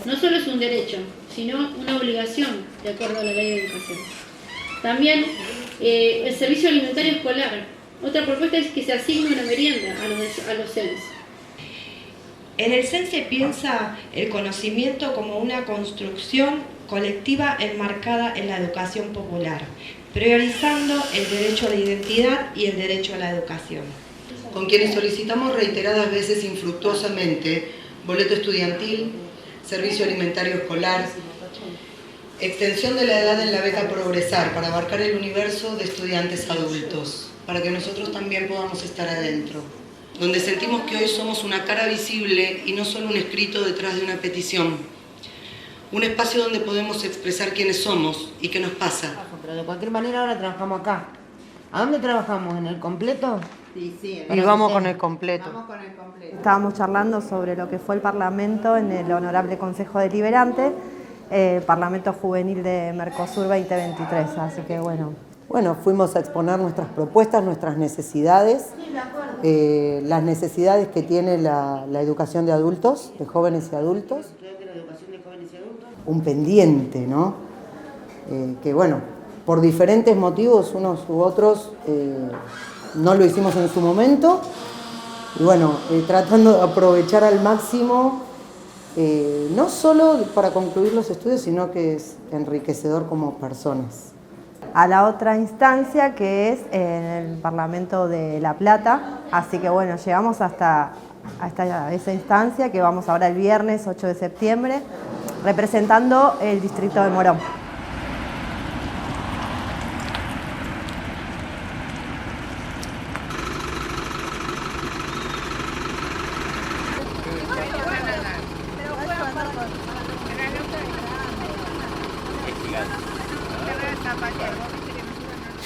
No solo es un derecho, sino una obligación de acuerdo a la ley de educación. También el servicio alimentario escolar. Otra propuesta es que se asigne una merienda a los CENS. En el CEN se piensa el conocimiento como una construcción colectiva enmarcada en la educación popular, priorizando el derecho a la identidad y el derecho a la educación. Con quienes solicitamos reiteradas veces infructuosamente boleto estudiantil, servicio alimentario escolar, Extensión de la edad en la beca Progresar para abarcar el universo de estudiantes adultos, para que nosotros también podamos estar adentro, donde sentimos que hoy somos una cara visible y no solo un escrito detrás de una petición. Un espacio donde podemos expresar quiénes somos y qué nos pasa. Pero de cualquier manera ahora trabajamos acá. ¿A dónde trabajamos? ¿En el completo? Sí. Y vamos con el completo. Estábamos charlando sobre lo que fue el Parlamento en el Honorable Consejo Deliberante, Parlamento Juvenil de Mercosur 2023, así que bueno. Bueno, fuimos a exponer nuestras propuestas, nuestras necesidades, las necesidades que tiene la educación de adultos, de jóvenes y adultos. Un pendiente, ¿no? Que bueno, por diferentes motivos, unos u otros, no lo hicimos en su momento. Y bueno, tratando de aprovechar al máximo, no solo para concluir los estudios, sino que es enriquecedor como personas. A la otra instancia que es en el Parlamento de La Plata, así que bueno, llegamos hasta esa instancia que vamos ahora el viernes 8 de septiembre, representando el distrito de Morón.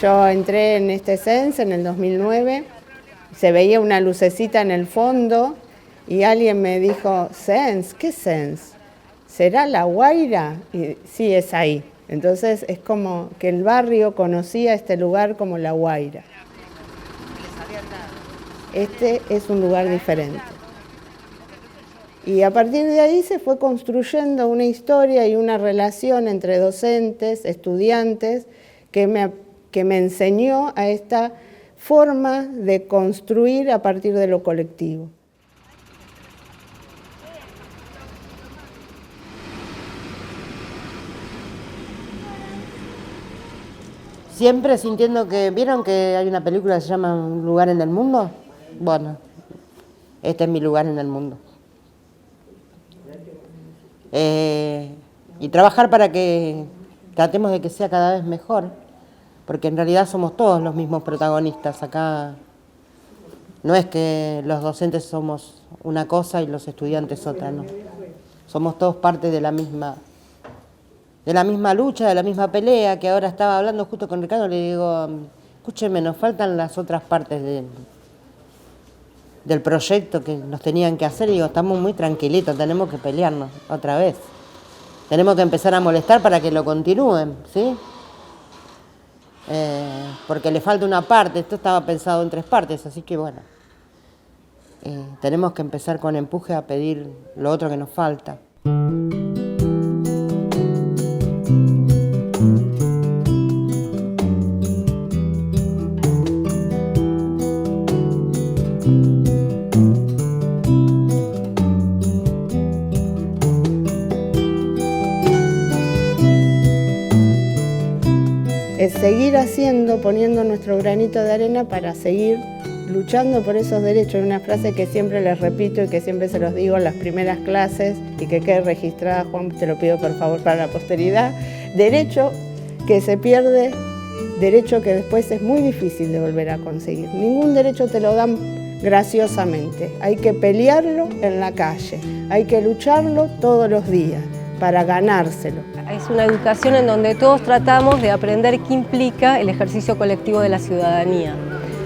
Yo entré en este CENS en el 2009, se veía una lucecita en el fondo y alguien me dijo, CENS, ¿qué CENS? ¿Será La Guaira? Y sí, es ahí. Entonces es como que el barrio conocía este lugar como La Guaira. Este es un lugar diferente. Y a partir de ahí se fue construyendo una historia y una relación entre docentes, estudiantes, que me enseñó a esta forma de construir a partir de lo colectivo. Siempre sintiendo que... ¿Vieron que hay una película que se llama Un lugar en el mundo? Bueno, este es mi lugar en el mundo. Y trabajar para que tratemos de que sea cada vez mejor, porque en realidad somos todos los mismos protagonistas. Acá no es que los docentes somos una cosa y los estudiantes otra, no. Somos todos parte de la misma lucha, de la misma pelea, que ahora estaba hablando justo con Ricardo, le digo, escúcheme, nos faltan las otras partes del proyecto que nos tenían que hacer, y digo, estamos muy tranquilitos, tenemos que pelearnos otra vez. Tenemos que empezar a molestar para que lo continúen, ¿sí? Porque le falta una parte, esto estaba pensado en 3 partes, así que bueno, tenemos que empezar con empuje a pedir lo otro que nos falta. Es seguir haciendo, poniendo nuestro granito de arena para seguir luchando por esos derechos. Una frase que siempre les repito y que siempre se los digo en las primeras clases y que quede registrada, Juan, te lo pido por favor para la posteridad. Derecho que se pierde, derecho que después es muy difícil de volver a conseguir. Ningún derecho te lo dan graciosamente. Hay que pelearlo en la calle, hay que lucharlo todos los días para ganárselo. Es una educación en donde todos tratamos de aprender qué implica el ejercicio colectivo de la ciudadanía.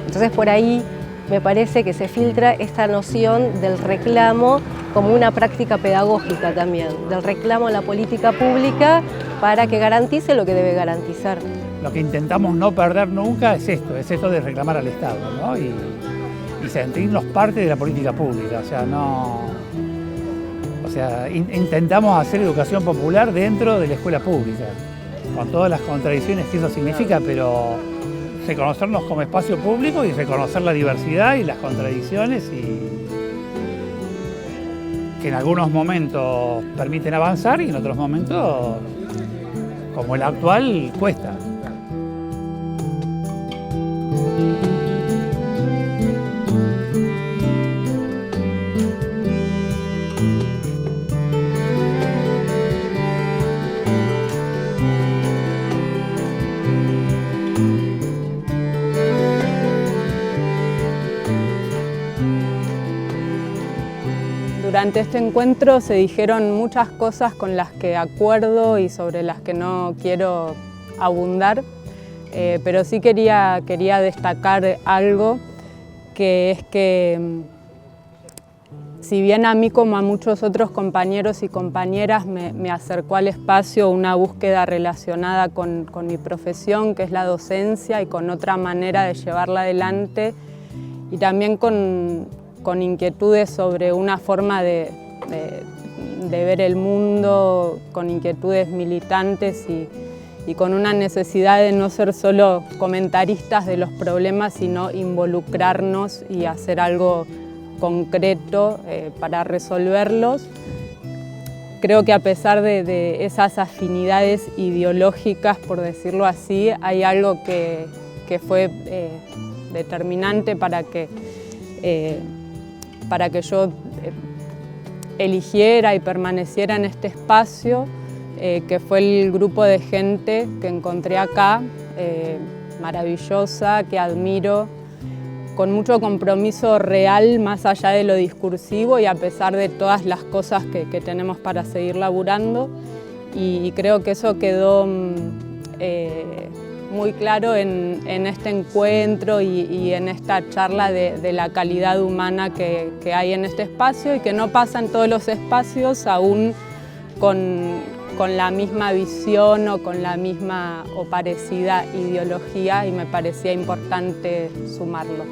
Entonces por ahí me parece que se filtra esta noción del reclamo como una práctica pedagógica también, del reclamo a la política pública para que garantice lo que debe garantizar. Lo que intentamos no perder nunca es esto de reclamar al Estado, ¿no? Y sentirnos parte de la política pública, intentamos hacer educación popular dentro de la escuela pública, con todas las contradicciones que eso significa, pero reconocernos como espacio público y reconocer la diversidad y las contradicciones, y que en algunos momentos permiten avanzar y en otros momentos, como el actual, cuesta. durante este encuentro se dijeron muchas cosas con las que acuerdo y sobre las que no quiero abundar, pero sí quería destacar algo, que es que si bien a mí como a muchos otros compañeros y compañeras me acercó al espacio una búsqueda relacionada con mi profesión, que es la docencia, y con otra manera de llevarla adelante, y también con inquietudes sobre una forma de ver el mundo, con inquietudes militantes y con una necesidad de no ser solo comentaristas de los problemas, sino involucrarnos y hacer algo concreto para resolverlos. Creo que a pesar de esas afinidades ideológicas, por decirlo así, hay algo que fue determinante para que yo eligiera y permaneciera en este espacio, que fue el grupo de gente que encontré acá, maravillosa, que admiro, con mucho compromiso real más allá de lo discursivo y a pesar de todas las cosas que tenemos para seguir laburando, y creo que eso quedó muy claro en este encuentro y en esta charla de la calidad humana que hay en este espacio y que no pasa en todos los espacios, aún con la misma visión o con la misma o parecida ideología, y me parecía importante sumarlo.